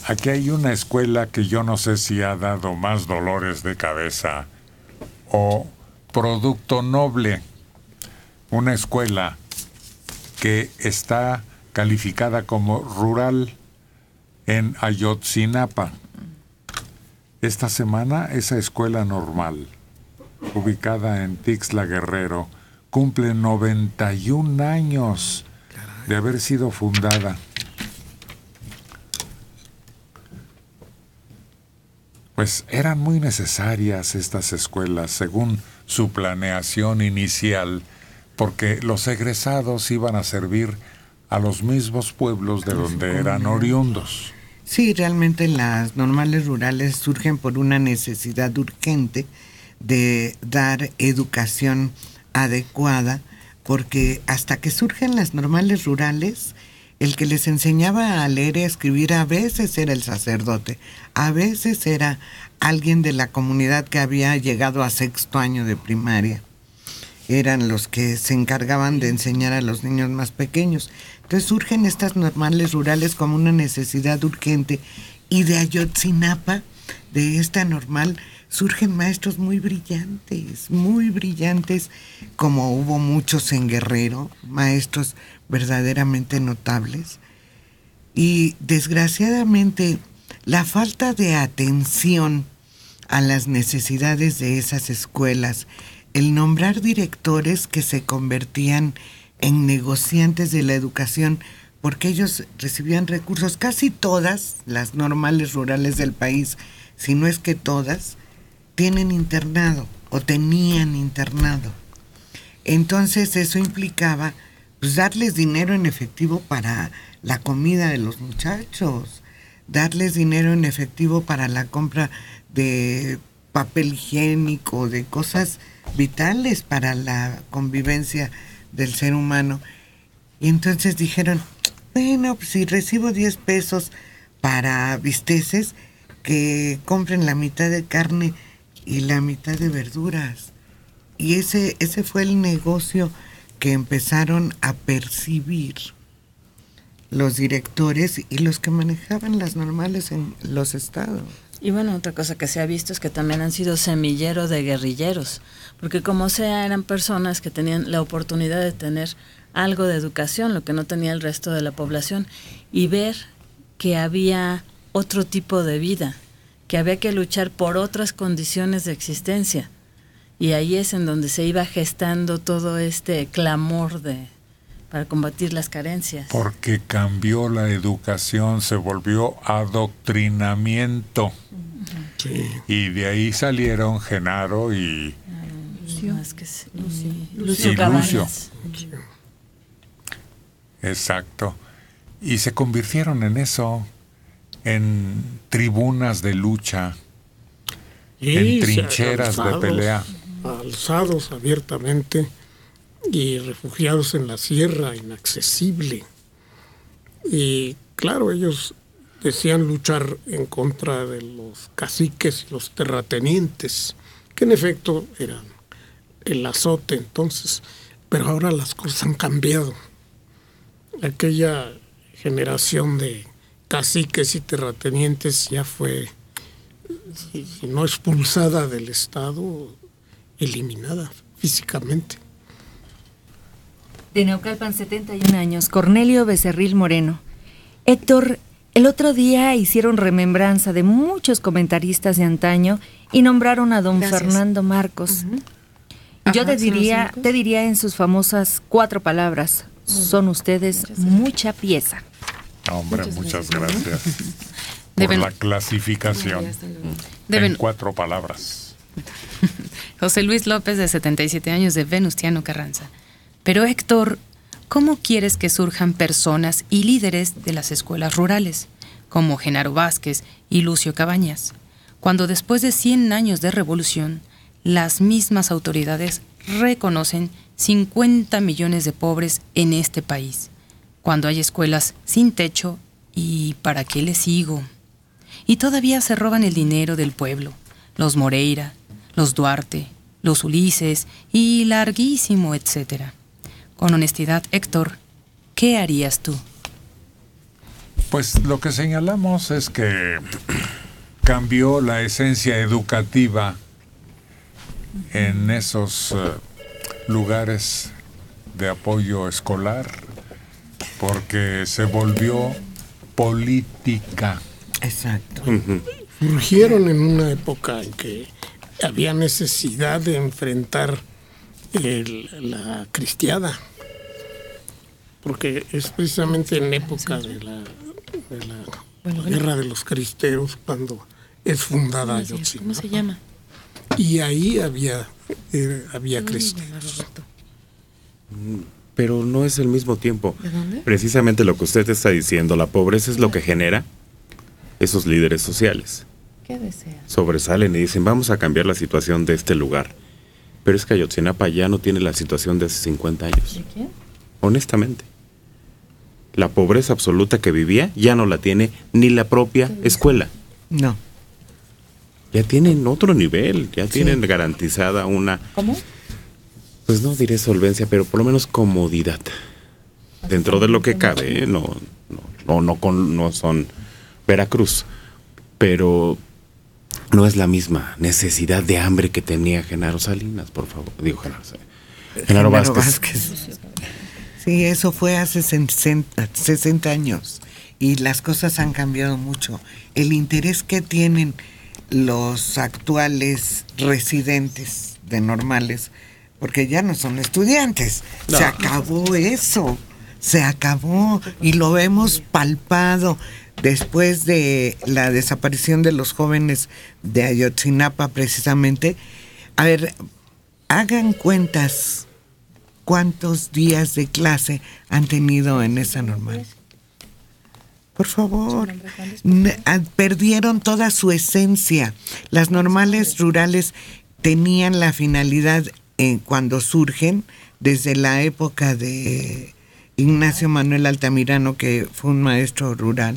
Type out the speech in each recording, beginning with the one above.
aquí hay una escuela que yo no sé si ha dado más dolores de cabeza o producto noble. Una escuela que está calificada como rural en Ayotzinapa. Esta semana esa escuela normal, ubicada en Tixla Guerrero, cumple 91 años de haber sido fundada. Pues eran muy necesarias estas escuelas según su planeación inicial, porque los egresados iban a servir a los mismos pueblos de donde eran oriundos. Sí, realmente las normales rurales surgen por una necesidad urgente de dar educación adecuada, porque hasta que surgen las normales rurales, el que les enseñaba a leer y a escribir a veces era el sacerdote, a veces era alguien de la comunidad que había llegado a 6º año de primaria. Eran los que se encargaban de enseñar a los niños más pequeños. Entonces surgen estas normales rurales como una necesidad urgente, y de Ayotzinapa, de esta normal, surgen maestros muy brillantes, como hubo muchos en Guerrero, maestros verdaderamente notables. Y desgraciadamente la falta de atención a las necesidades de esas escuelas, el nombrar directores que se convertían en negociantes de la educación, porque ellos recibían recursos, casi todas las normales rurales del país, si no es que todas, tienen internado o tenían internado. Entonces eso implicaba pues darles dinero en efectivo para la comida de los muchachos, darles dinero en efectivo para la compra de papel higiénico, de cosas vitales para la convivencia del ser humano. Y entonces dijeron, bueno, pues si recibo 10 pesos para bisteces, que compren la mitad de carne y la mitad de verduras. Y ese fue el negocio que empezaron a percibir los directores y los que manejaban las normales en los estados. Y bueno, otra cosa que se ha visto es que también han sido semillero de guerrilleros, porque como sea, eran personas que tenían la oportunidad de tener algo de educación, lo que no tenía el resto de la población, y ver que había otro tipo de vida, que había que luchar por otras condiciones de existencia. Y ahí es en donde se iba gestando todo este clamor para combatir las carencias. Porque cambió la educación, se volvió adoctrinamiento. Sí. Y de ahí salieron Genaro y Lucio. Exacto. Y se convirtieron en eso, en tribunas de lucha, en trincheras de pelea. Alzados abiertamente y refugiados en la sierra, inaccesible. Y claro, ellos decían luchar en contra de los caciques y los terratenientes, que en efecto eran el azote entonces, pero ahora las cosas han cambiado. Aquella generación de caciques y terratenientes ya fue, si no expulsada del Estado, eliminada físicamente. De Naucalpan, 71 años, Cornelio Becerril Moreno. Héctor, el otro día hicieron remembranza de muchos comentaristas de antaño y nombraron a don Fernando Marcos. Yo te diría en sus famosas 4 palabras, son ustedes mucha pieza. Hombre, muchas gracias por la clasificación en 4 palabras. José Luis López, de 77 años, de Venustiano Carranza. Pero Héctor, ¿cómo quieres que surjan personas y líderes de las escuelas rurales, como Genaro Vázquez y Lucio Cabañas, cuando después de 100 años de revolución, las mismas autoridades reconocen 50 millones de pobres en este país, cuando hay escuelas sin techo y ¿para qué les sigo? Y todavía se roban el dinero del pueblo, los Moreira, los Duarte, los Ulises y larguísimo, etcétera. Con honestidad, Héctor, ¿qué harías tú? Pues lo que señalamos es que cambió la esencia educativa en esos lugares de apoyo escolar porque se volvió política. Exacto. Surgieron en una época en que había necesidad de enfrentar la cristiada, porque es precisamente en época de la Guerra de los Cristeros cuando es fundada Ayotzinapa. ¿Cómo se llama? Y ahí había cristeros. Pero no es el mismo tiempo. Precisamente lo que usted está diciendo, la pobreza es lo que genera esos líderes sociales. ¿Qué desea? Sobresalen y dicen, vamos a cambiar la situación de este lugar. Pero es que Ayotzinapa ya no tiene la situación de hace 50 años. ¿De quién? Honestamente. La pobreza absoluta que vivía ya no la tiene ni la propia escuela. No. Ya tienen otro nivel, ya tienen garantizada una... ¿Cómo? Pues no diré solvencia, pero por lo menos comodidad. Dentro de lo que cabe, no son Veracruz, pero no es la misma necesidad de hambre que tenía Genaro Salinas, por favor. Digo, Genaro Vázquez. Sí, eso fue hace 60 años y las cosas han cambiado mucho. El interés que tienen los actuales residentes de normales, porque ya no son estudiantes, no. Se acabó eso, se acabó y lo hemos palpado después de la desaparición de los jóvenes de Ayotzinapa precisamente. A ver, hagan cuentas. ¿Cuántos días de clase han tenido en esa normal? Por favor, perdieron toda su esencia. Las normales rurales tenían la finalidad, cuando surgen, desde la época de Ignacio Manuel Altamirano, que fue un maestro rural,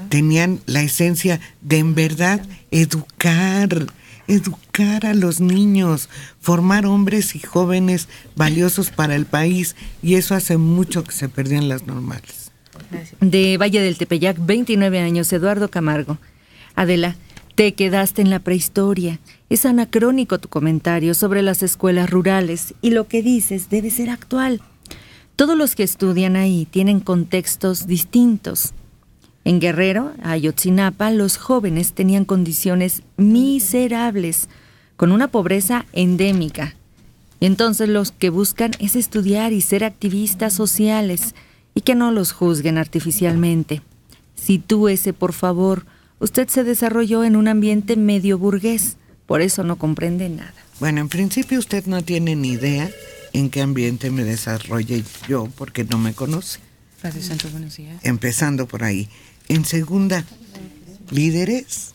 tenían la esencia de en verdad educar a los niños, formar hombres y jóvenes valiosos para el país, y eso hace mucho que se perdió en las normales. De Valle del Tepeyac, 29 años, Eduardo Camargo. Adela, te quedaste en la prehistoria. Es anacrónico tu comentario sobre las escuelas rurales y lo que dices debe ser actual. Todos los que estudian ahí tienen contextos distintos. En Guerrero, Ayotzinapa, los jóvenes tenían condiciones miserables, con una pobreza endémica. Y entonces los que buscan es estudiar y ser activistas sociales, y que no los juzguen artificialmente. Sitúese, por favor. Usted se desarrolló en un ambiente medio burgués, por eso no comprende nada. Bueno, en principio usted no tiene ni idea en qué ambiente me desarrollé yo, porque no me conoce. Gracias, Santo, buenos días. Empezando por ahí. En segunda, líderes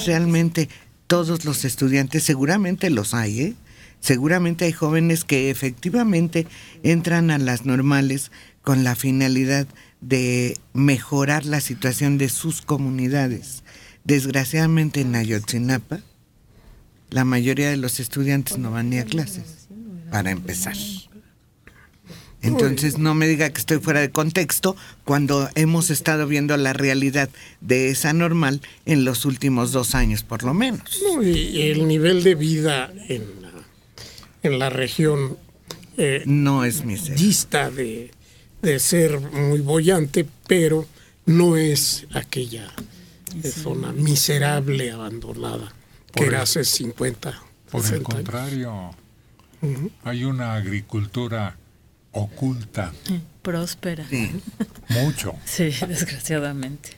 realmente, todos los estudiantes, seguramente los hay, ¿eh? Seguramente hay jóvenes que efectivamente entran a las normales con la finalidad de mejorar la situación de sus comunidades. Desgraciadamente en Ayotzinapa, la mayoría de los estudiantes no van ni a clases, para empezar. Entonces no me diga que estoy fuera de contexto cuando hemos estado viendo la realidad de esa normal en los últimos 2 años por lo menos. No, y el nivel de vida en la región no es miseria. Dista de ser muy boyante, pero no es aquella zona miserable, abandonada, que era hace 50, 60 Por el años. contrario, hay una agricultura oculta. Próspera. Sí. Mucho. Sí, desgraciadamente.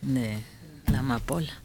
De la amapola.